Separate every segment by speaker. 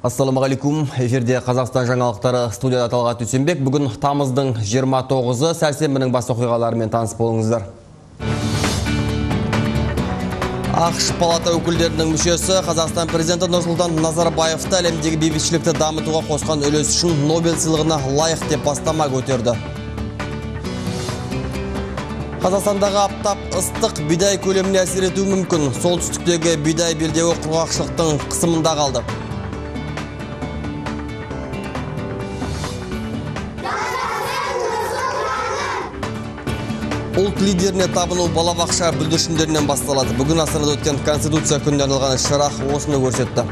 Speaker 1: Ассаламағалейкум. Эфирде Қазақстан жаңалықтары, студияда Талғат Үсенбек. Бүгін тамыздың 29-ы сәрсенбінің бас оқиғаларымен таныс болыңыздар. ақш палата өкілдерінің мүшесі Қазақстан президенті Нұрсұлтан Назарбаевты әлемдегі бейбітшілікті дамытуға қосқан үлесі үшін Нобель сыйлығына лайық деп бастама көтерді. Қазақстандағы аптап ыстық бидай көлеміне әсер етуі мүмкін. Солтүстіктегі бидай белдеуі құрғақшылықтың қысымында қалды. Ұлт лидеріне табыну балабақша бүлдіршіндерінен басталады. Бүгін Астанада өткен Конституция күніне арналған іс-шара осыны көрсетті.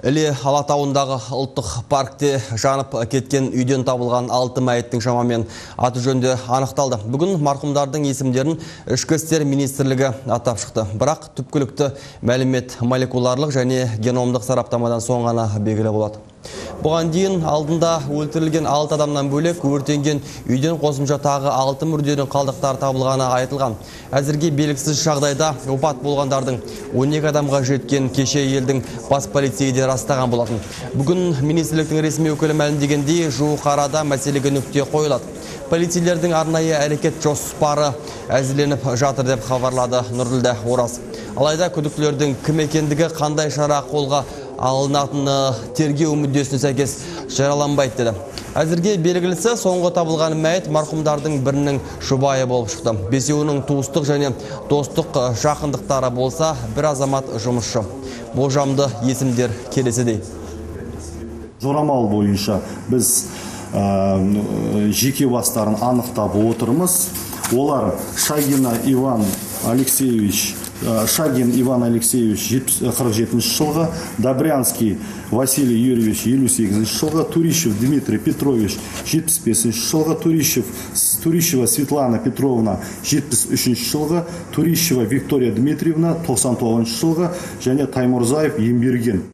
Speaker 1: Іле Алатауындағы ұлттық паркте жанып кеткен үйден табылған 6 мәйіттің шамамен аты жөнді анықталды. Бүгін марқұмдардың есімдерін Ішкі істер министрлігі атап шықты. Бірақ түпкілікті мәлімет молекуларлық және геномдық сараптамадан соң ғана белгілі болады. Бұған дейін алдында өлтірілген 6 адамнан бөлек өртенген үйден қосымша тағы 6 мүрденің қалдықтары табылғаны айтылған. Әзірге белгісіз жағдайда опат болғандардың 12 адамға жеткен кеше елдің бас полицейде растаған болатын. Бүгін министрліктің ресми өкілі мәлімдегендей жуық арада мәселеге нүкте қойылады. Полицейлердің арнайы әрекет жоспары әзірленіп жатыр деп хабарлады Нұрділдә Ораз. Алайда күдіктілердің кім екендігі, қандай шара қолға алынатыны тергеу мүддесіне сәйкес жарияланбайды деді. Әзірге белгілісі соңғы табылған мәйіт марқұмдардың бірінің жұбайы болып шықты. Бесеуінің туыстық және достық жақындықтары болса, бір азамат жұмысшы. Болжамды есімдер келесідей.
Speaker 2: Жорамал бойынша біз жеке бастарын анықтап отырмыз. Олар Шагин Иван Алексеевич 47 жылғы, Добрянский Василий Юрьевич 58 жылғы, Турищев Дмитрий Петрович 75 жылғы, Турищева Светлана Петровна 73 жылғы, Турищева Виктория Дмитриевна 99 жылғы және Таймурзаев Емберген.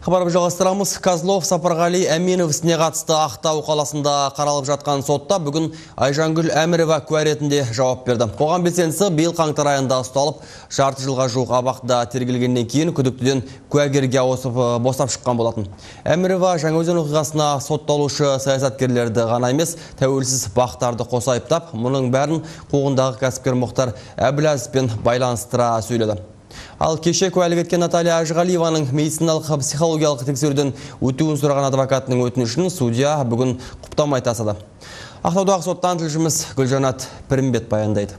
Speaker 1: Хабарып жалғастырамыз. Козлов Сапарғали Әменов ісіне қатысты Ақтау қаласында қаралып жатқан сотта бүгін Айжангүл Әмірова куә ретінде жауап берді. Қоғам белсендісі биыл қаңтар айында ұсталып, жарты жылға жуық абақта тергелгеннен кейін күдіктіден куәгерге ауысып босап шыққан болатын. Әмірова Жаңаөзен оқиғасына сотталушы саясаткерлерді ғана емес, тәуелсіз бақтарды қоса айыптап, мұның бәрін қуғындағы кәсіпкер Мұхтар Әбіләзовпен байланыстыра сөйледі. Ал кеше куәлік еткен Наталья Ажғалиеваның медициналық психологиялық тексеруден өтуін сұраған адвокатының өтінішін судья бүгін құптамай тастады. Ақтаудағы соттан тілшіміз Гүлжанат Пірімбет баяндайды.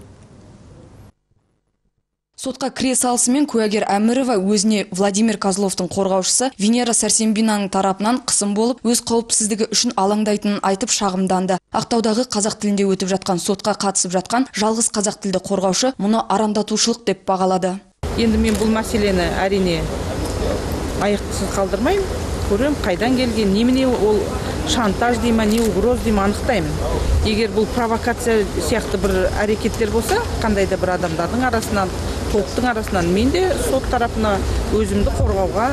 Speaker 3: Сотқа кіре салысымен куәгер Әмірова өзіне Владимир Козловтың қорғаушысы Венера Сәрсенбинаның тарапынан қысым болып, өз қауіпсіздігі үшін алаңдайтынын айтып шағымданды. Ақтаудағы қазақ тілінде өтіп жатқан сотқа қатысып жатқан жалғыз қазақ тілді қорғаушы мұны арамдатушылық деп бағалады.
Speaker 4: Енді мен бұл мәселені әрине аяқсыз қалдырмаймын. Көрем, қайдан келген, немене ол шантаж дейма, не угроз дейма анықтаймын. Егер бұл провокация сияқты бір әрекеттер болса, қандай да бір адамдардың арасынан, топтың арасынан, мен де сот тарапына өзімді қорғауға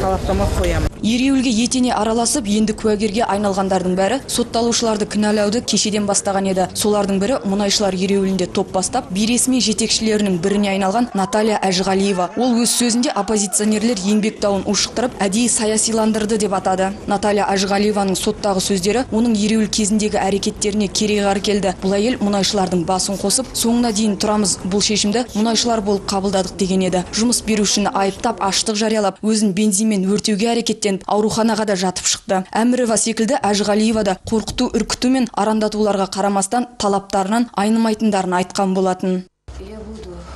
Speaker 4: талаптама қоямын.
Speaker 3: Ереуілге етене араласып, енді куәгерге айналғандардың бәрі сотталушыларды кінәлауды кешеден бастаған еді. Солардың бірі мұнайшылар ереуілінде топ бастап, бейресми жетекшілерінің біріне айналған Наталья Ажғалиева. Ол өз сөзінде оппозиционерлер еңбек дауын ушықтырып, әдейі саясиландырды деп атады. Наталья Ажғалиеваның соттағы сөздері оның ереуіл кезіндегі әрекеттеріне кереғар келді. Бұл әйел мұнайшылардың басын қосып, соңына дейін тұрамыз, бұл шешімді мұнайшылар болып қабылдадық деген еді. Жұмыс берушіні айыптап, аштық жариялап, өзін бензинмен өртеуге әрекеттен ауруханаға да жатып шықты. Әмірова секілді Ажғалиева да қорқыту, үркіту мен арандатуларға қарамастан талаптарынан айнымайтындарын айтқан болатын.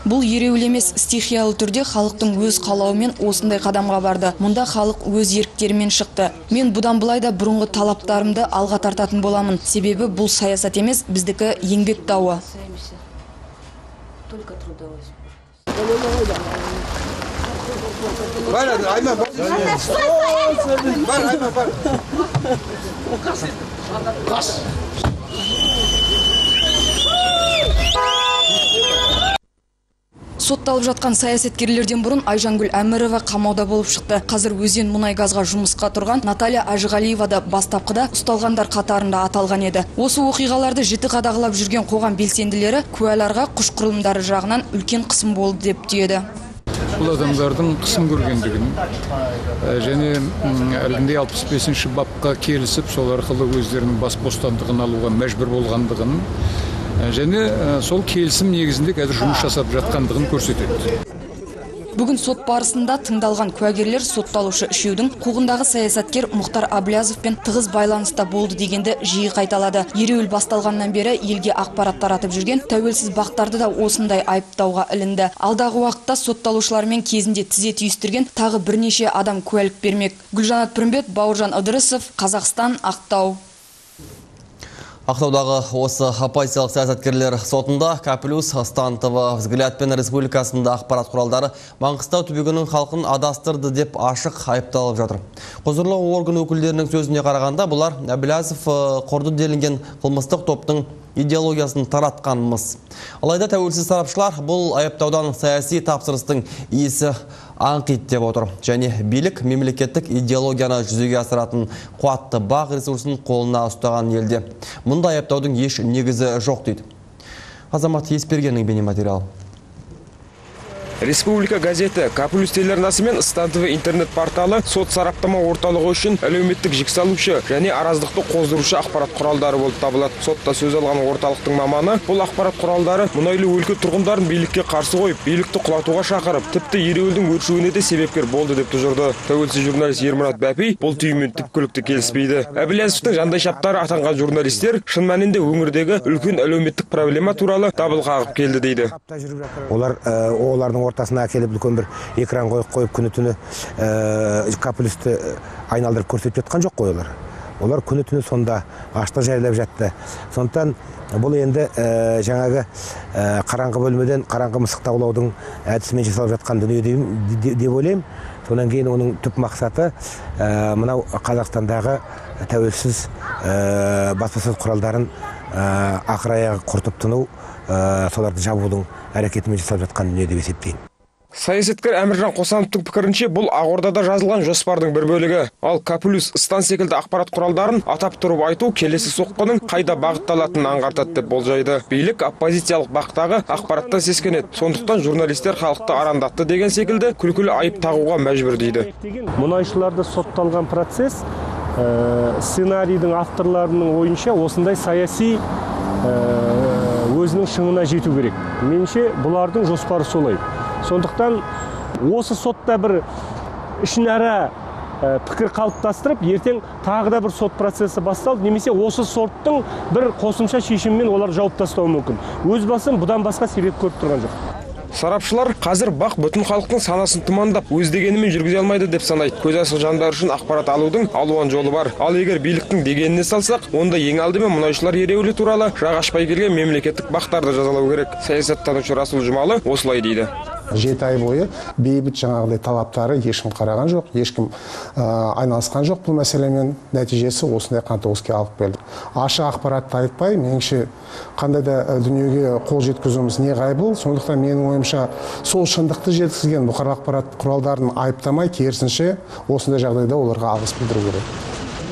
Speaker 3: Бұл ереуіл емес, стихиялы түрде халықтың өз қалауымен осындай қадамға барды. Мұнда халық өз еріктерімен шықты. Мен бұдан былай да бұрынғы талаптарымды алға тартатын боламын. Себебі бұл саясат емес, біздікі еңбек дауы. Сотталып жатқан саясаткерлерден бұрын Айжангүл Әмірова қамауда болып шықты. Қазір өзен мұнай газға жұмысқа тұрған Наталья Әжіғалиева да бастапқыда ұсталғандар қатарында аталған еді. Осы оқиғаларды жіті қадағалап жүрген қоғам белсенділері куәларға құш құрылымдары жағынан үлкен қысым болды деп түйеді.
Speaker 5: Бұл адамдардың қысым көргендігін және әлгіндей 65-ші бапқа келісіп, сол арқылы өздерінің бас бостандығын алуға мәжбүр болғандығын және сол келісім негізінде қазір жұмыс жасап жатқандығын көрсетеді.
Speaker 3: Бүгін сот барысында тыңдалған куәгерлер сотталушы үшеудің қуғындағы саясаткер Мұхтар Әблязовпен тығыз байланыста болды дегенді жиі қайталады. Ереуіл басталғаннан бері елге ақпарат таратып жүрген тәуелсіз бақтарды да осындай айыптауға ілінді. Алдағы уақытта сотталушылармен кезінде тізе түйістірген тағы бірнеше адам куәлік бермек. Гүлжанат Пірімбет, Бауыржан Ыдырысов, Қазақстан, Ақтау.
Speaker 1: Ақтаудағы осы оппозициялық саясаткерлер сотында К+, Станова, Взгляд пен республикасында ақпарат құралдары Маңғыстау түбегінің халқын адастырды деп ашық айыпталып жатыр. Құзырлы орган өкілдерінің сөзіне қарағанда, бұлар Әблязов құрды делінген қылмыстық топтың идеологиясын таратқанымыз. Алайда тәуелсіз сарапшылар бұл айыптаудан саяси тапсырыстың иесі аңқит деп отыр. Және билік мемлекеттік идеологияны жүзеге асыратын қуатты бақ ресурсын қолына ұстаған елде. Мұнда айыптаудың еш негізі жоқ дейді. Азамат Еспергеннің бейнематериалы.
Speaker 6: Республика газеті, К+ телеарнасы мен Станова интернет-порталы сот сараптама орталығы үшін әлеуметтік жіксалушы және араздықты қоздырушы ақпарат құралдары болып табылады. Сотта сөз алған орталықтың маманы бұл ақпарат құралдары мұнайлы өлке тұрғындарын билікке қарсы қойып, билікті құлатуға шақырып, тіпті ереуілдің өршуіне де себепкер болды деп тұжырды. Тәуелсіз журналист Ермұрат Бәпей бұл түйінмен түпкілікті келіспейді. Әблязовтың жандайшаптары атанған журналистер шын мәнінде өңірдегі үлкен әлеуметтік проблема туралы дабыл қағып келді дейді.
Speaker 7: Олардың ортасына әкеліп үлкен бір экран қойып күні-түні К+-ті айналдырып көрсетіп жатқан жоқ қой олар. Олар күні-түні сонда аштық жайлап жатты. Сондықтан бұл енді жаңағы қараңғы бөлмеден қараңғы мысықты аулаудың әдісімен жасалып жатқан дүние деп ойлаймын. Сонан кейін оның түп мақсаты мынау Қазақстандағы тәуелсіз баспасөз құралдарын ақыр аяғы құртып тыну, соларды жабудың әрекетімен жасалып жатқан дүние деп есептеймін.
Speaker 6: Саясаткер Әміржан Қосановтың пікірінше бұл Ақордада жазылған жоспардың бір бөлігі. Ал К+, Стан секілді ақпарат құралдарын атап тұрып айту келесі соққының қайда бағытталатынын аңғартады деп болжайды. Билік оппозициялық бақтағы ақпараттан сескенеді. Сондықтан журналистер халықты арандатты деген секілді күлкілі айып тағуға мәжбүр дейді.
Speaker 8: Мұнайшыларды сотталған процесс сценарийдің авторларының ойынша осындай саяси өзінің шыңына жету керек. Меніңше бұлардың жоспары солай. Сондықтан осы сотта бір ішінара пікір қалыптастырып, ертең тағы да бір сот процесі басталды, немесе осы соттың бір қосымша шешімімен олар жауып тастауы мүмкін. Өз басым бұдан басқа себеп көріп тұрған жоқ.
Speaker 6: Сарапшылар қазір бақ бүтін халықтың санасын тұмандап, өз дегенімен жүргізе алмайды деп санайды. Көз ашық жандар үшін ақпарат алудың алуан жолы бар. Ал егер биліктің дегеніне салсақ, онда ең алдымен мұнайшылар ереуілі туралы жақ ашпай келген мемлекеттік бақтарды жазалау керек. Саясаттанушы Расул Жұмалы осылай дейді.
Speaker 9: 7 ай бойы бейбіт жаңағыдай талаптары ешкім қараған жоқ, ешкім айналысқан жоқ бұл мәселемен. Нәтижесі осындай қантөгіске алып келді. Ашық ақпаратты айтпай, меніңше қандай да дүниеге қол жеткізуіміз не ғайбыл. Сондықтан менің ойымша сол шындықты жеткізген бұқаралық ақпарат құралдарын айыптамай, керісінше осындай жағдайда оларға алғыс білдіру керек.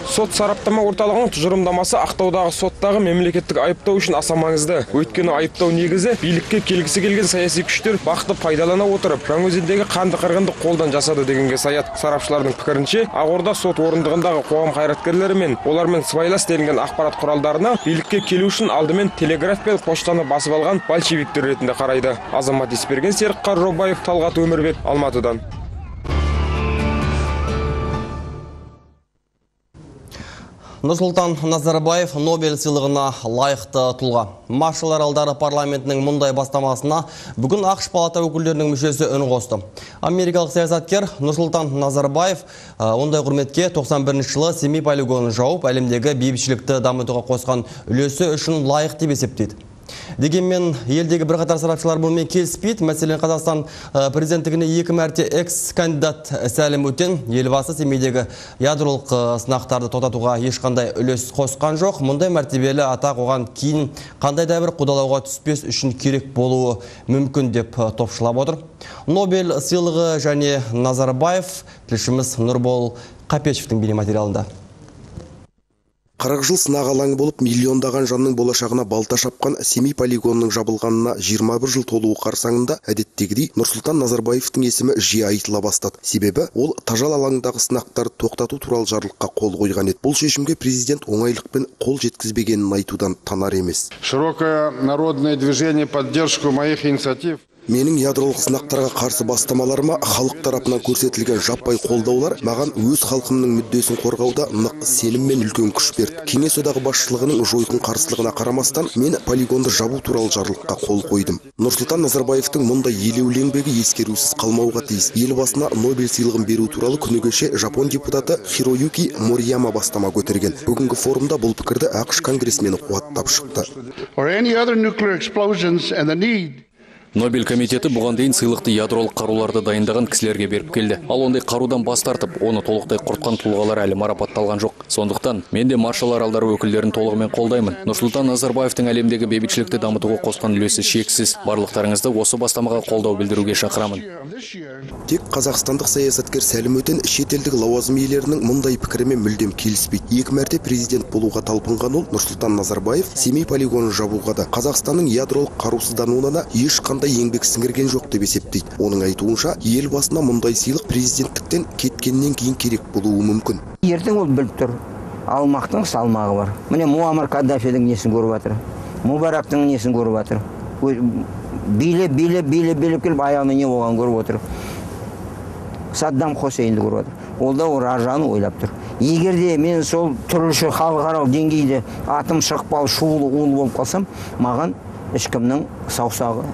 Speaker 6: Сот сараптама орталығының тұжырымдамасы Ақтаудағы соттағы мемлекеттік айыптау үшін аса маңызды. Өйткені айыптау негізі билікке келгісі келген саяси күштер бақты пайдалана отырып, Жаңаөзендегі қанды қырғынды қолдан жасады дегенге саят. Сарапшылардың пікірінше, Ақорда сот орындығындағы қоғам қайраткерлері мен олармен сыбайлас делінген ақпарат құралдарына билікке келу үшін алдымен телеграф пен поштаны басып алған большевиктер ретінде қарайды. Азамат Есперген, Серік Қаржаубаев, Талғат Өмірбек, Алматыдан.
Speaker 1: Нұрсұлтан Назарбаев Нобель сыйлығына лайықты тұлға. Маршалл Аралдары парламентінің мұндай бастамасына бүгін ақш палата өкілдерінің мүшесі үн қосты. Америкалық саясаткер Нұрсұлтан Назарбаев ондай құрметке 91 жылы Семей полигонын жауып, әлемдегі бейбітшілікті дамытуға қосқан үлесі үшін лайық деп есептейді. Дегенмен елдегі бірқатар сарапшылар бұнымен келіспейді. Мәселен, Қазақстан президенттігіне 2 мәрте экс-кандидат Сәлім Өтен елбасы Семейдегі ядролық сынақтарды тоқтатуға ешқандай үлес қосқан жоқ. Мұндай мәртебелі атақ оған кейін қандай да бір қудалауға түспес үшін керек болуы мүмкін деп топшылап отыр. Нобель сыйлығы және Назарбаев, тілшіміз Нұрбол Қапешевтің бейнематериалында.
Speaker 10: 40 жыл сынақ алаңы болып, миллиондаған жанның болашағына балта шапқан Семей полигонының жабылғанына 21 жыл толуы қарсаңында әдеттегідей Нұрсұлтан Назарбаевтың есімі жиі айтыла бастады. Себебі ол тажал алаңдағы сынақтарды тоқтату туралы жарлыққа қол қойған еді. Бұл шешімге президент оңайлықпен қол жеткізбегенін айтудан танар емес.
Speaker 11: Широкое народное движение поддержку моих инициатив.
Speaker 10: Менің ядролық сынақтарға қарсы бастамаларыма халық тарапынан көрсетілген жаппай қолдаулар маған өз халқымның мүддесін қорғауда нық сенім мен үлкен күш берді. Кеңес одағы басшылығының жойқын қарсылығына қарамастан, мен полигонды жабу туралы жарлыққа қол қойдым. Нұрсұлтан Назарбаевтың мұндай елеулі еңбегі ескерусіз қалмауға тиіс. Елбасына Нобель сыйлығын беру туралы күні кеше Жапон депутаты Хироюки Морияма бастама көтерген. Бүгінгі форумда бұл пікірді ақш конгрессмені қуаттап шықты.
Speaker 12: Нобель комитеті бұған дейін сыйлықты ядролық қаруларды дайындаған кісілерге беріп келді. Ал ондай қарудан бас тартып, оны толықтай құртқан тұлғалар әлі марапатталған жоқ. Сондықтан мен де Маршалл аралдары өкілдерін толығымен қолдаймын. Нұрсұлтан Назарбаевтың әлемдегі бейбітшілікті дамытуға қосқан үлесі шексіз. Барлықтарыңызды осы бастамаға қолдау білдіруге шақырамын.
Speaker 10: Тек қазақстандық саясаткер Сәлім Өтен шетелдік лауазым иелерінің мұндай пікірімен мүлдем келіспейді. 2 мәрте президент болуға талпынған ол Нұрсұлтан Назарбаев Семей полигонын жабуға да Қазақстанның ядролық қарусыздануына ешқандай еңбек сіңірген жоқ деп есептейді. Оның айтуынша, елбасына мұндай сыйлық президенттіктен кеткеннен кейін керек болуы мүмкін.
Speaker 13: Ертең ол біліп тұр. Алмақтың салмағы бар. Міне Муаммар Каддафидің несін көріп жатыр. Мубарактың несін көріп жатыр. Билеп келіп аяғына не болған көріп отыр. Саддам Хусейнді көріп отыр. Ол да Ражаны ойлап тұр. Егер де мен сол түрліші халықаралық деңгейде атым шықпал шуылы уыл болып қалсам, маған ешкімнің саусағы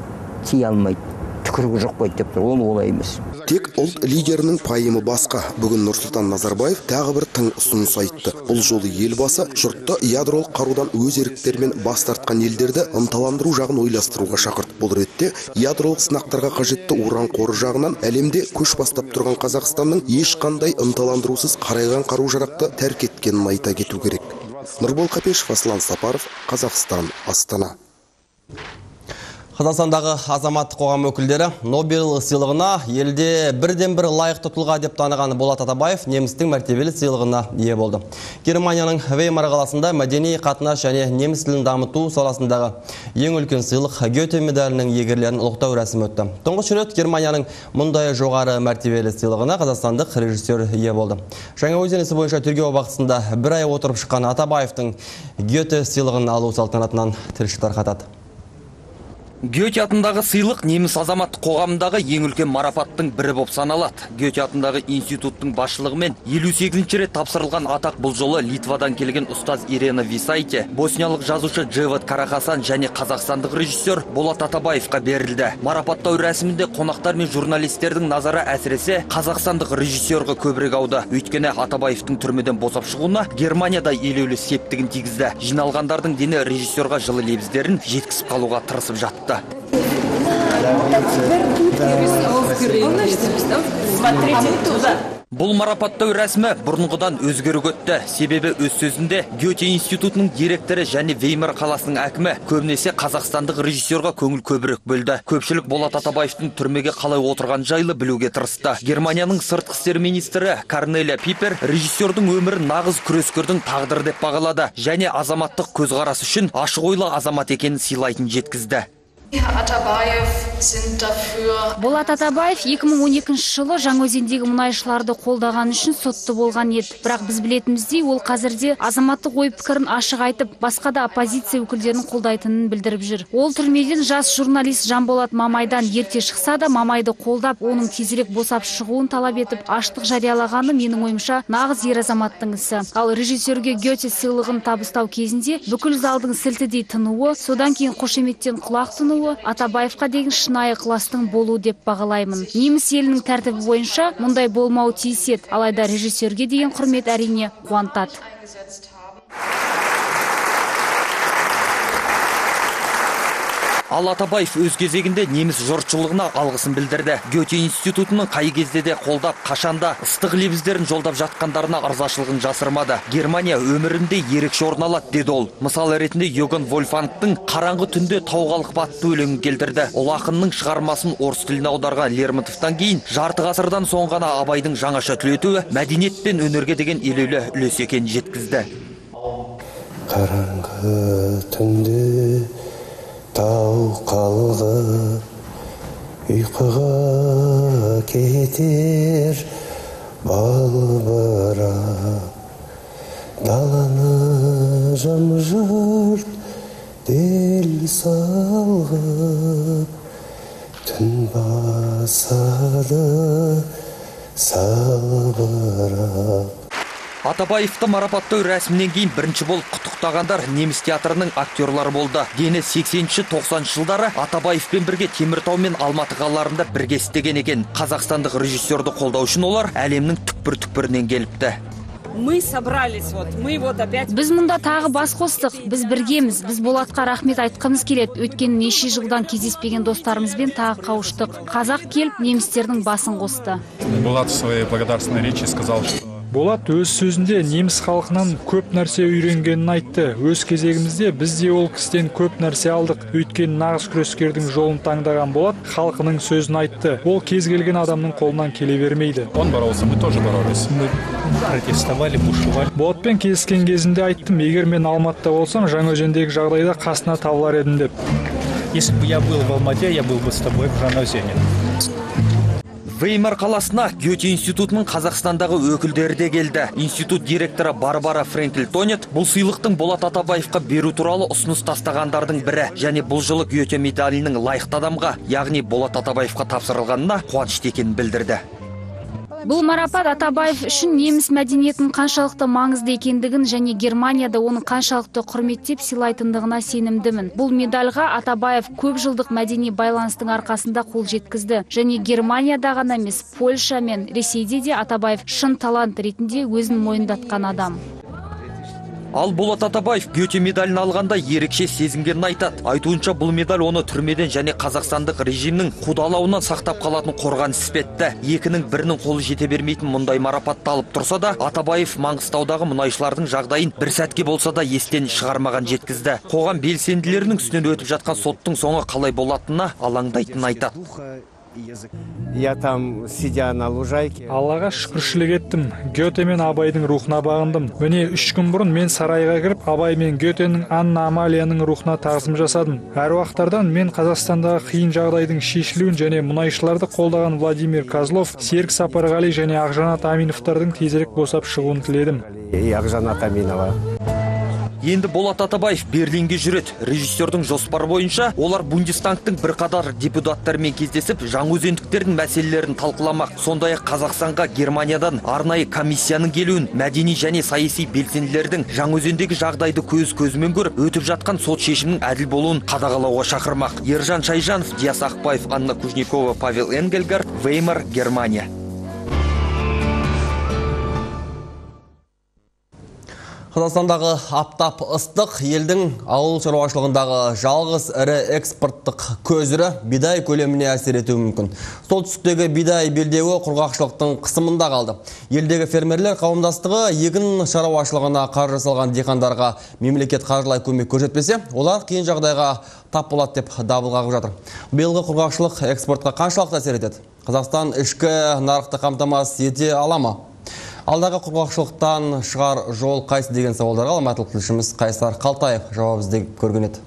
Speaker 13: тие алмайды. Түкірігі жоқ қойды деп тұр. Ол олай емес.
Speaker 10: Тек ұлт лидерінің пайымы басқа. Бүгін Нұрсұлтан Назарбаев тағы бір тың ұсыныс айтты. Бұл жолы елбасы жұртты ядролық қарудан өз еріктерімен бас тартқан елдерді ынталандыру жағын ойластыруға шақырды. Бұл ретте ядролық сынақтарға қажетті уран қоры жағынан әлемде көш бастап тұрған Қазақстанның ешқандай ынталандырусыз қарайған қару-жарақты тәрк еткенін айта кету керек. Нұрбол Қапешев, Аслан Сапаров, Қазақстан, Астана.
Speaker 1: Қазақстандағы азаматтық қоғам өкілдері Нобель сыйлығына елде бірден-бір лайықты тұлға деп таныған Болат Атабаев немістің мәртебелі сыйлығына ие болды. Германияның Веймар қаласында мәдени қатынас және неміс тілін дамыту саласындағы ең үлкен сыйлық Гете медалінің иегерлерін ұлықтау рәсімі өтті. Тұңғыш рет Германияның мұндай жоғары мәртебелі сыйлығына қазақстандық режиссер ие болды. Жаңаөзен ісі бойынша тергеу уақытысында бір ай отырып шыққан Атабаевтың Гете сыйлығын алу салтанатынан тілші тарқатады.
Speaker 14: Гете атындағы сыйлық неміс азаматтық қоғамындағы ең үлкен марапаттың бірі болып саналады. Гете атындағы институттың басшылығымен 58-ші рет тапсырылған атақ бұл жолы Литвадан келген ұстаз Ирена Висайте, боснялық жазушы Джеват Карахасан және қазақстандық режиссер Болат Атабаевқа берілді. Марапаттау рәсімінде қонақтар мен журналистердің назары әсіресе қазақстандық режиссерға көбірек ауды. Өйткені Атабаевтың түрмеден босап шығуына Германияда елеулі септігін тигізді. Жиналғандардың дені режиссерға жылы лебіздерін жеткізіп қалуға тырысып жатты. Бұл марапаттау рәсімі бұрынғыдан өзгеріп өтті. Себебі өз сөзінде Гете институтының директоры және Веймар қаласының әкімі көбінесе қазақстандық режиссерға көңіл көбірек бөлді. Көпшілік Болат Атабаевтың түрмеге қалай отырған жайлы білуге тырысты. Германияның сыртқы істер министрі Корнелия Пипер режиссердің өмірін нағыз күрескердің тағдыры деп бағалады және азаматтық көзқарас үшін ашық ойлы азамат екенін сыйлайтын жеткізді.
Speaker 15: Болат Атабаев 2012 жылы Жаңаөзендегі мұнайшыларды қолдаған үшін сотты болған еді. Бірақ біз білетініміздей, ол қазірде азаматтық ой пікірін ашық айтып, басқа да оппозиция өкілдерін қолдайтынын білдіріп жүр. Ол түрмеден жас журналист Жанболат Мамайдан ерте шықса да, Мамайды қолдап, оның тезірек босап шығуын талап етіп, аштық жариялағаны менің ойымша нағыз ер азаматтың ісі. Ал режиссерге Гете сыйлығын табыстау кезінде бүкіл залдың сілтідей тынуы, содан кейін қошеметтен құлақ тұнуы Атабаевқа деген шынайы ықыластың болу деп бағалаймын. Неміс елінің тәртібі бойынша мұндай болмау тиіс еді, алайда режиссерге деген құрмет әрине қуантады.
Speaker 14: Ал Атабаев өз кезегінде неміс жұртшылығына алғысын білдірді. Гете институтының қай кезде де қолдап, қашанда ыстық лебіздерін жолдап жатқандарына ырзашылығын жасырмады. Германия өмірінде ерекше орын алады деді ол. Мысал ретінде Йоганн Вольфгангтың қараңғы түнде тауғалық атты өлеңін келтірді. Ол ақынның шығармасын орыс тіліне аударған Лермонтовтан кейін жарты ғасырдан соң ғана Абайдың жаңаша түлетуі мәдениет пен өнерге деген елеулі үлес екенін жеткізді.
Speaker 16: Қараңғы түнде тау қалғып, ұйқыға кетер балбырап, даланы жым-жырт дел салғып, түн басады салбырап.
Speaker 14: Атабаевты марапаттау рәсімнен кейін бірінші болып құттықтағандар неміс театрының актерлары болды. Дені 80-90 жылдары Атабаевпен бірге Теміртау мен Алматы қалаларында бірге істеген екен. Қазақстандық режиссерді қолдау үшін олар әлемнің түкпір-түкпірінен келіпті.
Speaker 15: Біз мұнда тағы бас қостық, біз біргеміз, біз Болатқа рахмет айтқымыз келеді. Өткен неше жылдан кездеспеген достарымызбен тағы қауыштық. Қазақ келіп, немістердің басын қосты.
Speaker 17: Болат в своей благодарственной речи сказал, что
Speaker 18: Болат өз сөзінде неміс халқынан көп нәрсе үйренгенін айтты. Өз кезегімізде біз де ол кісіден көп нәрсе алдық. Өйткені нағыз күрескердің жолын таңдаған Болат халқының сөзін айтты. Ол кез келген адамның қолынан келе бермейді.
Speaker 17: Он боролся, мы тоже боролись.
Speaker 18: Мы протестовали, бушевали. Болатпен кездескен кезінде айттым, егер мен Алматыда болсам, Жаңаөзендегі жағдайда қасына табылар едім деп.
Speaker 17: Если бы я был в Алмате, я был бы с тобой в Жаңаөзене.
Speaker 14: Веймар қаласына Гете институтының Қазақстандағы өкілдері де келді. Институт директоры Барбара Френкель-Тонет бұл сыйлықтың Болат Атабаевқа беру туралы ұсыныс тастағандардың бірі, және бұл жылы Гете медалінің лайықты адамға, яғни Болат Атабаевқа тапсырылғанына қуанышты екенін білдірді.
Speaker 15: Бұл марапат Атабаев үшін неміс мәдениетінің қаншалықты маңызды екендігін және Германияда оның қаншалықты құрметтеп сыйлайтындығына сенімдімін. Бұл медальға Атабаев көп жылдық мәдени байланыстың арқасында қол жеткізді. Және Германияда ғана емес, Польша мен Ресейде де Атабаев шын талант ретінде өзін мойындатқан адам.
Speaker 14: Ал Болат Атабаев Гете медалін алғанда ерекше сезінгенін айтады. Айтуынша бұл медаль оны түрмеден және қазақстандық режимнің қудалауынан сақтап қалатын қорған іспетті. Екінің бірінің қолы жете бермейтін мұндай марапатты алып тұрса да, Атабаев Маңғыстаудағы мұнайшылардың жағдайын бір сәтке болса да естен шығармаған жеткізді. Қоғам белсенділерінің үстінен өтіп жатқан соттың соңы қалай болатынына алаңдайтынын айтады.
Speaker 19: Я там, сидя на лужайке.
Speaker 18: Аллаға шүкіршілік еттім. Гете мен Абайдың рухына бағындым. Міне 3 күн бұрын мен сарайға кіріп, Абай мен Гетенің Анна Амалияның рухына тағзым жасадым. Әруақтардан мен Қазақстандағы қиын жағдайдың шешілуін және мұнайшыларды қолдаған Владимир Козлов, Серік Сапарғали және Ақжанат Аминовтардың тезірек босап шығуын тіледім.
Speaker 19: Ақжанат Аминова.
Speaker 14: Енді Болат Атабаев Берлинге жүреді. Режиссердің жоспары бойынша олар Бундестагтың бір қатар депутаттарымен кездесіп, жаңаөзендіктердің мәселелерін талқыламақ. Сондай-ақ Қазақстанға Германиядан арнайы комиссияның келуін, мәдени және саяси белсенділердің жаңаөзендегі жағдайды көз-көзімен көріп, өтіп жатқан сот шешімінің әділ болуын қадағалауға шақырмақ. Ержан Шайжанов, Диас Ақпаев, Анна Кужникова, Павел Энгельгард, Веймар, Германия.
Speaker 1: Қазақстандағы аптап ыстық елдің ауыл шаруашылығындағы жалғыз ірі экспорттық көзірі бидай көлеміне әсер етуі мүмкін. Солтүстіктегі бидай белдеуі құрғақшылықтың қысымында қалды. Елдегі фермерлер қауымдастығы егін шаруашылығына қаржы салған диқандарға мемлекет қаржылай көмек көрсетпесе, олар қиын жағдайға тап болады деп дабыл қағып жатыр. Биылғы құрғақшылық экспортқа қаншалықты әсер етеді? Қазақстан ішкі нарықты қамтамасыз ете ала ма? Алдағы құрғақшылықтан шығар жол қайсы деген сауалдарға алматылық тілшіміз Қайсар Қалтаев жауап іздеп көрген еді.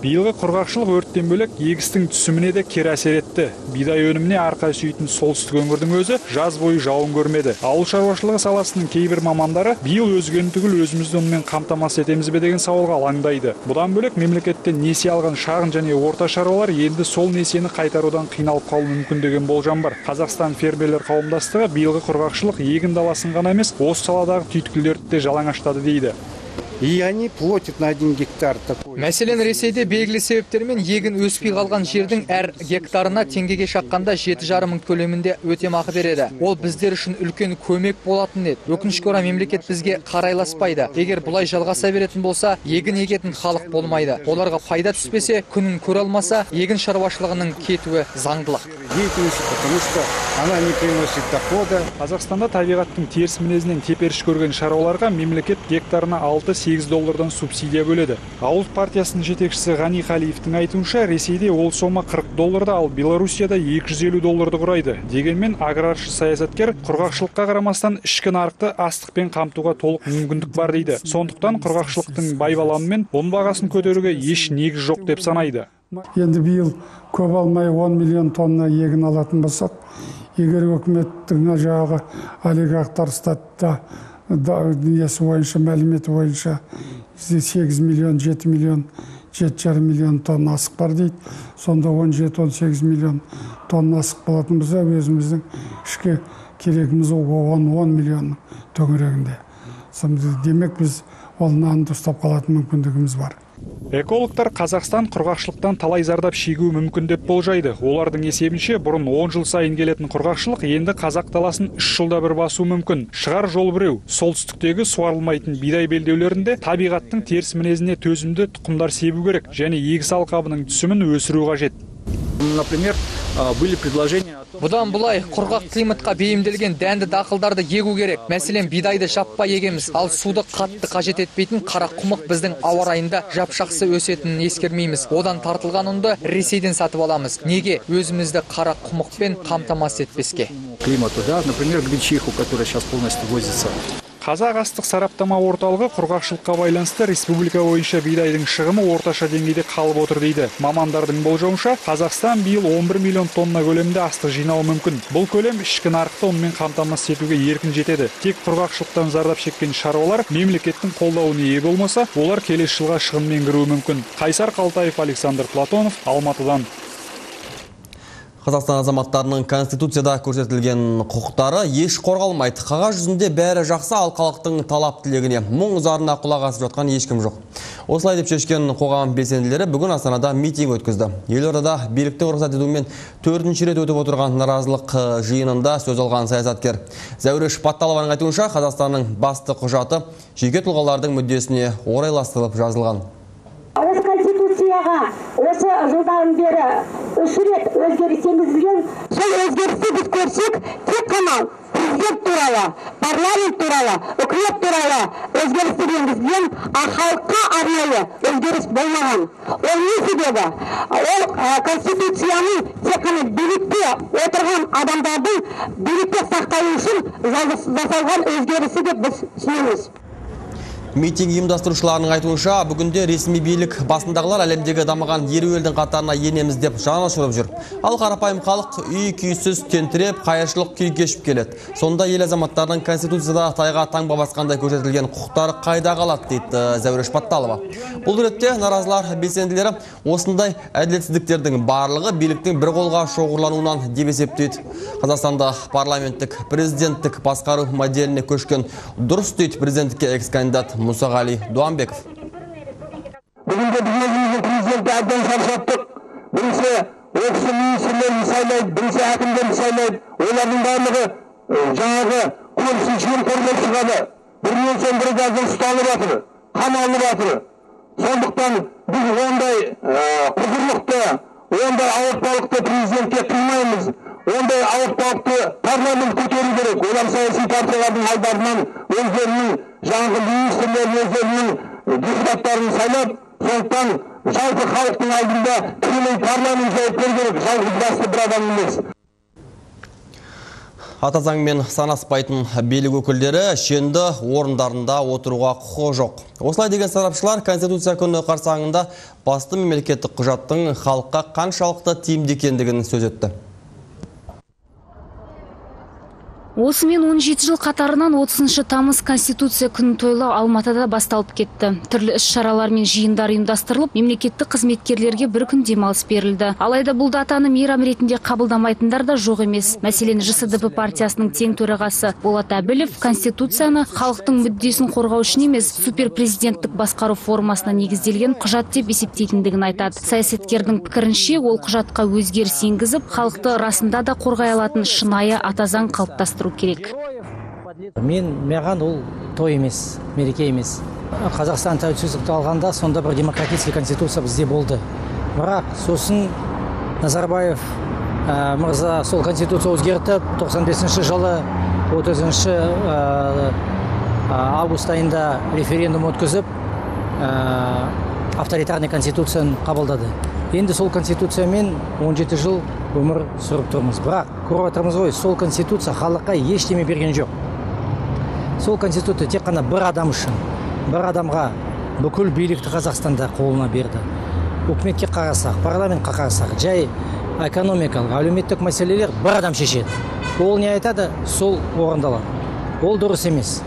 Speaker 18: Биылғы құрғақшылық өрттен бөлек егістің түсіміне де кері әсер етті. Бидай өніміне арқа сүйейтін солтүстік өңірдің өзі жаз бойы жауын көрмеді. Ауыл шаруашылығы саласының кейбір мамандары биыл өзгені түгіл өзімізді онымен қамтамасыз етеміз бе деген сауалға алаңдайды. Бұдан бөлек мемлекеттен несие алған шағын және орта шаруалар енді сол несиені қайтарудан қиналып қалуы мүмкін деген болжам бар. Қазақстан фермерлер қауымдастығы биылғы құрғақшылық егін даласын ғана емес, осы саладағы түйткілдерді де жалаңаштады дейді.
Speaker 20: И они платят на 1 гектар такой.
Speaker 21: Мәселен, Ресейде белгілі себептермен егін өспей қалған жердің әр гектарына теңгеге шаққанда 7,5 мың көлемінде өтемақы береді. Ол біздер үшін үлкен көмек болатын еді. Өкінішке орай мемлекет бізге қарайласпайды. Егер бұлай жалғаса беретін болса, егін егетін халық болмайды. Оларға пайда түспесе, күнін көре алмаса, егін шаруашылығының кетуі заңдылық.
Speaker 18: Қазақстанда табиғаттың теріс мінезінен теперіш көрген шаруаларға мемлекет гектарына 6-8 доллардан субсидия бөледі. Ауыл партиясының жетекшісі Ғани Қалиевтің айтуынша, Ресейде ол сома 40 долларды, ал Белоруссияда 250 долларды құрайды. Дегенмен аграршы саясаткер құрғақшылыққа қарамастан ішкі нарықты астықпен қамтуға толық мүмкіндік бар дейді. Сондықтан құрғақшылықтың байбаламымен ұн бағасын көтеруге еш негіз жоқ деп санайды.
Speaker 22: Енді биыл көп алмай 10 миллион тонна егін алатын болсақ, егер өкіметтің жағы олигархтар статта несі бойынша, мәліметі бойынша 8 миллион, 7 миллион, 7,5 миллион тонна асық бар дейді. Сонда 17-18 миллион тонна асық болатын болса, өзіміздің ішкі керегіміз 10 миллион төңірегінде. Демек біз ол нанды ұстап қалатын мүмкіндігіміз бар.
Speaker 18: Экологтар Қазақстан құрғақшылықтан талай зардап шегуі мүмкін деп болжайды. Олардың есебінше, бұрын 10 жыл сайын келетін құрғақшылық енді қазақ даласын 3 жылда бір басу мүмкін. Шығар жол біреу, солтүстіктегі суарылмайтын бидай белдеулерінде табиғаттың теріс мінезіне төзімді тұқымдар себу керек және егіс алқабының түсімін өсіру қажет.
Speaker 21: Например, были предложения. Бұдан бұлай құрғақ климатқа бейімделген дәнді дақылдарды егу керек. Мәселен, бидайды жаппай егеміз, ал суды қатты қажет етпейтін қара құмық біздің ауа райында жапшақсы өсетінін ескермейміз. Одан тартылған ұнды Ресейден сатып аламыз. Неге өзімізді қара құмықпен қамтамасыз етпеске? Климату, да, например, гречиху, которая сейчас полностью возится.
Speaker 18: Қазақ астық сараптама орталығы құрғақшылыққа байланысты республика бойынша бидайдың шығымы орташа деңгейде қалып отыр дейді. Мамандардың болжауынша, Қазақстан биыл 11 миллион тонна көлемінде астық жинауы мүмкін. Бұл көлем ішкі нарықты онымен қамтамасыз етуге еркін жетеді. Тек құрғақшылықтан зардап шеккен шаруалар мемлекеттің қолдауына ие болмаса, олар келесі жылға шығынмен кіруі мүмкін. Қайсар Қалтаев, Александр Платонов, Алматыдан.
Speaker 1: Қазақстан азаматтарының Конституцияда көрсетілген құқықтары еш қорғалмайды. Қағаз жүзінде бәрі жақсы, ал халықтың талап тілегіне мұң зарына құлақ асып жатқан ешкім жоқ. Осылай деп шешкен қоғам белсенділері бүгін Астанада митинг өткізді. Елордада биліктің рұқсат етуімен 4-ші рет өтіп отырған наразылық жиынында сөз алған саясаткер Зәуреш Патталованың айтуынша, Қазақстанның басты құжаты жеке тұлғалардың мүддесіне орайластырылып жазылған.
Speaker 23: Осы Конституцияға осы жылдан бері 3 рет өзгеріс енгізілген. Сол өзгерісті біз көрсек, тек қана президент туралы, парламент туралы, үкімет туралы өзгерістер енгізілген, халыққа арнайы өзгеріс болмаған. Ол не себебі? Ол Конституцияның тек қана билікте отырған адамдардың билікте сақталу үшін жасалған өзгерісі деп біз түсінеміз.
Speaker 1: Митинг ұйымдастырушыларының айтуынша, бүгінде ресми билік басындағылар әлемдегі дамыған елу елдің қатарына енеміз деп жан ашырып жүр. Ал қарапайым халық үй-күйсіз тентіреп, қайыршылық күй кешіп келеді. Сонда ел азаматтарының Конституцияда тайға таңба басқандай көрсетілген құқықтары қайда қалады, дейді Зәуреш Патталова. Бұл ретте наразылар белсенділері осындай әділетсіздіктердің барлығы биліктің бір қолға шоғырлануынан деп есептейді. Қазақстанда парламенттік, президенттік басқару моделіне көшкен дұрыс дейді президенттікке экс-кандидат Мұсағали Дуанбеков.
Speaker 23: Бүгінгі біздің президентті әбден шаршаттық. Бірінші оқшы министрлерін сайлайды, бірінші әкімдерін сайлайды. Олардың барлығы жаңағы көпшілігін қорғап шығады. Бірінен соң бірі газдан ұсталып жатыр, қамалып жатыр. Сондықтан біз ондай құзырлықты, ондай ауыртпалықты президентке қимаймыз. Ондай ауыртпалықты парламент көтеру керек. Олар саяси партиялардың алдарынан өздерінің жаңағы министрлерін, өздерінің депутаттарын сайлап, сондықтан жалпы халықтың алдында тікелей парламент жауап беру керек. Жалғыз басты бір адам емес.
Speaker 1: Ата заңмен санаспайтын билік өкілдері шенді орындарында отыруға құқығы жоқ. Осылай деген сарапшылар Конституция күні қарсаңында басты мемлекеттік құжаттың халыққа қаншалықты тиімді екендігін сөз етті.
Speaker 15: Осымен 17 жыл қатарынан 30 тамыз Конституция күнін тойлау Алматыда басталып кетті. Түрлі іс-шаралар мен жиындар ұйымдастырылып, мемлекеттік қызметкерлерге бір күн демалыс берілді. Алайда бұл датаны мейрам ретінде қабылдамайтындар да жоқ емес. Мәселен, ЖСДП партиясының тең төрағасы Болат Әбілов Конституцияны халықтың мүддесін қорғау үшін емес, суперпрезиденттік басқару формасына негізделген құжат деп есептейтіндігін айтады. Саясаткердің пікірінше, ол құжатқа өзгеріс енгізіп, халықты расында да қорғай алатын шынайы ата заң қалыптастыру керек.
Speaker 2: Маған ол той емес, мереке емес. Қазақстан тәуелсіздікті алғанда сонда бір демократический конституция бізде болды. Бірақ сосын Назарбаев мырза сол конституция өзгертіп, 95 жылы 30 август айында референдум өткізіп, авторитарный конституцияны қабылдады. Енді сол конституциямен 17 жыл өмір сүріп тұрмыз. Бірақ көріп отырмыз ғой, сол конституция халыққа ештеме берген жоқ. Сол конституция тек қана бір адам үшін, бір адамға бүкіл билікті Қазақстанда қолына берді. Үкіметке қарасақ, парламентке қарасақ, жай экономикалық, әлеуметтік мәселелер бір адам шешеді. Ол не айтады, сол орындалады. Ол дұрыс емес.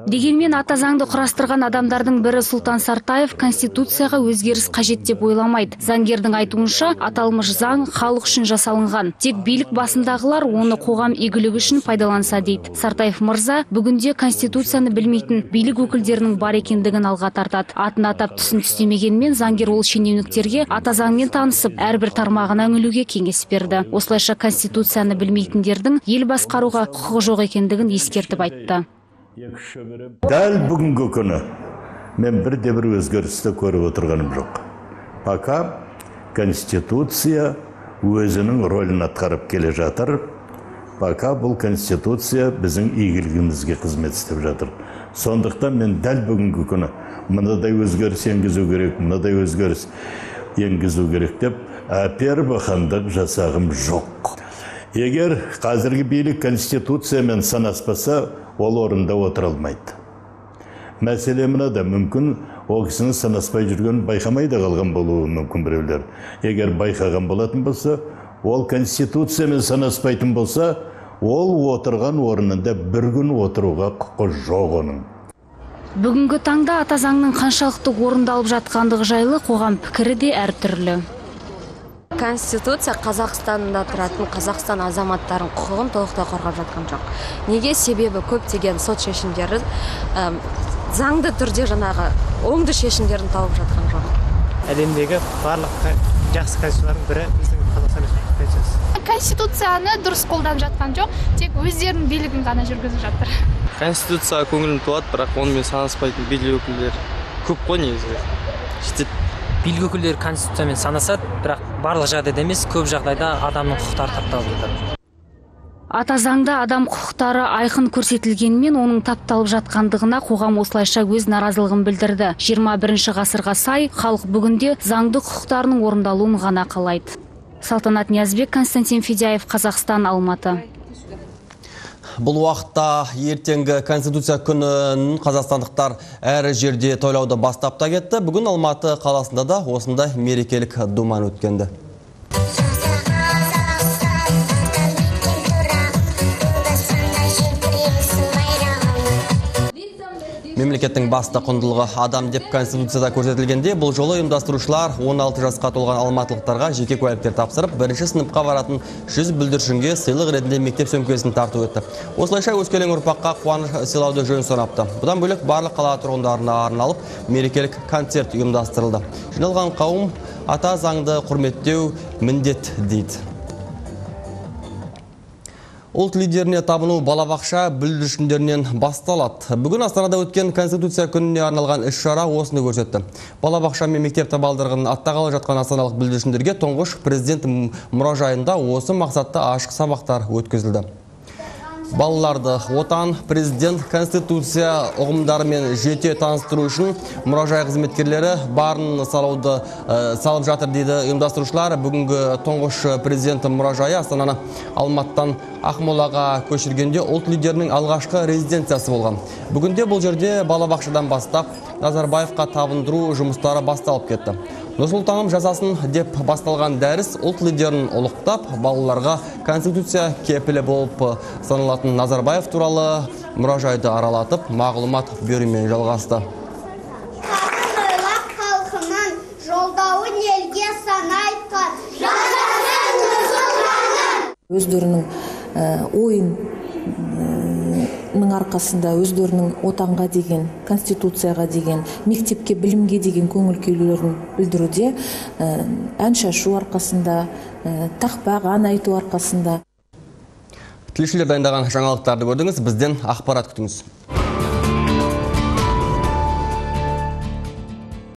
Speaker 15: Дегенмен ата заңды құрастырған адамдардың бірі Сұлтан Сартаев Конституцияға өзгеріс қажет деп ойламайды. Заңгердің айтуынша, аталмыш заң халық үшін жасалынған. Тек билік басындағылар оны қоғам игілігі үшін пайдаланса дейді. Сартаев мырза бүгінде Конституцияны білмейтін билік өкілдерінің бар екендігін алға тартады. Атын атап түсін түстемегенмен заңгер ол шенеуніктерге ата заңмен танысып, әрбір тармағына үңілуге кеңес берді. Осылайша Конституцияны білмейтіндердің ел басқаруға құқығы жоқ екендігін ескертіп айтты.
Speaker 4: Дәл бүгінгі күні мен бірде-бір өзгерісті көріп отырғаным жоқ. Пока Конституция өзінің рөлін атқарып келе жатыр, пока бұл Конституция біздің игілігімізге қызмет істеп жатыр. Сондықтан мен дәл бүгінгі күні мынадай өзгеріс енгізу керек, мынадай өзгеріс енгізу керек деп әпербақандық жасағым жоқ. Егер қазіргі билік Конституциямен санаспаса, ол орында отыра алмайды. Мәселе мынада, мүмкін ол кісінің санаспай жүрген байқамай да қалған болуы мүмкін біреулер. Егер байқаған болатын болса, ол Конституциямен санаспайтын болса, ол отырған орнында бір күн отыруға құқы жоқ оның.
Speaker 15: Бүгінгі таңда ата заңның қаншалықты орындалып жатқандығы жайлы қоғам пікірі де әртүрлі.
Speaker 5: Конституция Қазақстанда тұратын Қазақстан азаматтарын құқығын толықтай қорғап жатқан жоқ. Неге? Себебі көптеген сот шешімдері заңды түрде жаңағы оңды шешімдерін тауып жатқан жоқ.
Speaker 2: Әлемдегі барлық жақсы конституциялардың бірі біздің Қазақстан Республикасы.
Speaker 24: Конституцияны дұрыс қолданып жатқан жоқ, тек өздерінің билігін ғана жүргізіп жатыр.
Speaker 25: Конституция көңілін туады, бірақ онымен санаспайтын билік өкілдері көп қой негізі.
Speaker 2: Билік өкілдері Конституциямен санасады, бірақ барлық жағдайда емес, көп жағдайда адамның құқықтары тапталып жатады.
Speaker 15: Ата заңда адам құқықтары айқын көрсетілгенмен оның тапталып жатқандығына қоғам осылайша өз наразылығын білдірді. 21 ғасырға сай, халық бүгінде заңды құқықтарының орындалуын ғана қалайды. Салтанат Ниязбек, Константин Федяев, Қазақстан, Алматы.
Speaker 1: Бұл уақытта ертеңгі Конституция күнін қазақстандықтар әр жерде тойлауды бастап та кетті. Бүгін Алматы қаласында да осындай мерекелік думан өткенді. Мемлекеттің басты құндылығы адам деп Конституцияда көрсетілгенде, бұл жолы ұйымдастырушылар 16 жасқа толған алматылықтарға жеке куәліктер тапсырып, бірінші сыныпқа баратын 100 бүлдіршінге сыйлық ретінде мектеп сөмкесін тарту етті. Осылайша өскелең ұрпаққа қуаныш сыйлауды жөн санапты. Бұдан бөлек барлық қала тұрғындарына арналып мерекелік концерт ұйымдастырылды. Жиналған қауым ата заңды құрметтеу міндет дейді. Ұлт лидеріне табыну балабақша бүлдіршіндерінен басталады. Бүгін Астанада өткен Конституция күніне арналған іс-шара осыны көрсетті. Балабақша мен мектеп табалдырығын аттағалы жатқан астаналық бүлдіршіндерге тұңғыш президент мұражайында осы мақсатта ашық сабақтар өткізілді. Балаларды отан, президент, Конституция ұғымдарымен жете таныстыру үшін мұражай қызметкерлері барын салып жатыр дейді ұйымдастырушылар. Бүгінгі тұңғыш президент мұражайы Астананы Алматыдан Ақмолаға көшіргенде ұлт лидерінің алғашқы резиденциясы болған. Бүгінде бұл жерде балабақшадан бастап Назарбаевқа табындыру жұмыстары басталып кетті. Нұрсұлтаным жазасын деп басталған дәріс ұлт лидерін ұлықтап, балаларға конституция кепілі болып саналатын Назарбаев туралы мұражайды аралатып, мағлұмат берумен жалғасты.
Speaker 3: Халқының жолдауын елге санайтқан
Speaker 6: өздерінің ойының арқасында, өздерінің отанға деген, конституцияға деген, мектепке, білімге деген көңіл күйлерін білдіруде, ән шашу арқасында, тақпақ, ән айту арқасында.
Speaker 1: Тілшілер дайындаған жаңалықтарды көрдіңіз, бізден ақпарат күтіңіз.